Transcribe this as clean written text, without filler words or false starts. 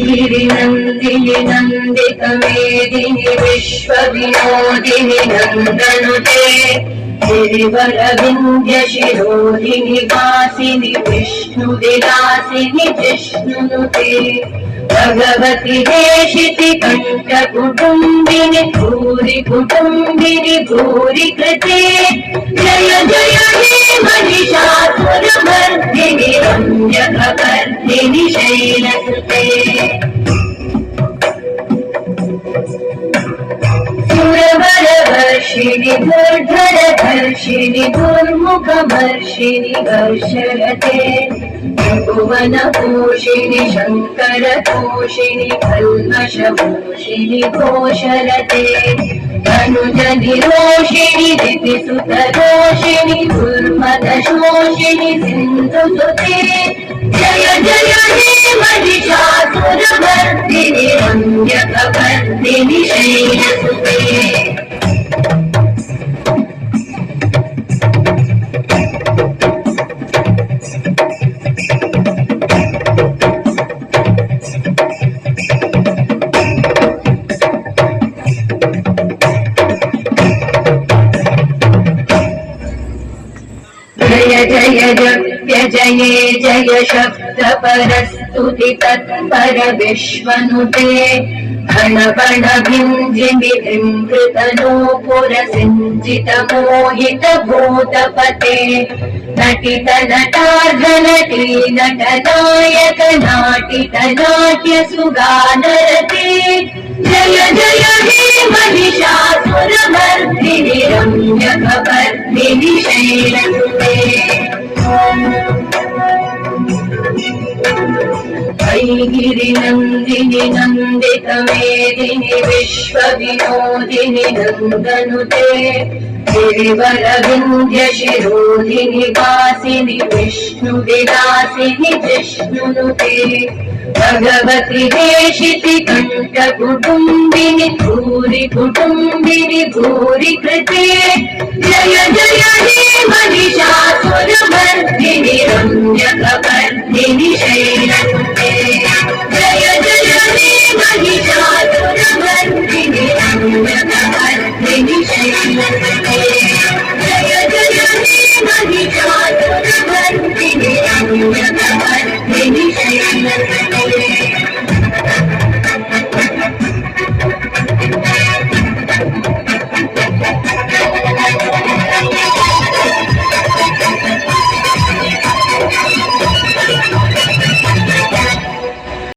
गिरिनन्दिनि नन्दितमेदिनि विश्वविनोदिनि नन्दनुते गिरिवरविन्द्यशिरोधिनि वासिनि विष्णुविलासिनि जिष्णुनुते भगवति देशिति कण्ठकुटुम्बिनि भूरि कुटुम्बिनि भूरि कृते जय जय हे महिषासुरमर्दिनि रम्यकपर्दिनि शैलसुते सुरवरवर्षिणि दुर्धरधर्षिणि दुर्मुखमर्षिणि वर्षरते भुवनपोषिणि शङ्करतोषिणि कल्मषपोषिणि घोषरते अनुजनिरोषिणि दितिसुतरोषिणि दुर्मदशोषिणि सिन्धुसुते जय जय हे महिषासुरमर्दिनि रम्यकपर्दिनि शैलसुते जय जय जप्य जये जय शब्द परस्तुति तत्पर विश्वनुते घनबण भिञ्जिमि विमृतनूपुर सिञ्चित मोहित भूतपते नटित नटार्धनटी नटनायक नाटित नाट्य सुगानरते जय जय हे महिषासुरमर्दिनि रम्यकपर्दिनि शैलसुते गिरिनन्दिनि नन्दितमेदिनि विश्वविनोदिनि नन्दनुते गिरिवरविन्द्यशिरोधिनि वासिनि विष्णुविलासिनि जिष्णुनुते भगवति देशिति कण्ठकुटुम्बिनि भूरि कुटुम्बिनि भूरि कृते जय जय हे महिषासुरमर्दिनि रम्यकपर्दिनि शैलसुते जय जय हे महिषासुरमर्दिनि रम्यकपर्दिनि शैलसुते जय जय हे महिषासुरमर्दिनि रम्यकपर्दिनि शैलसुते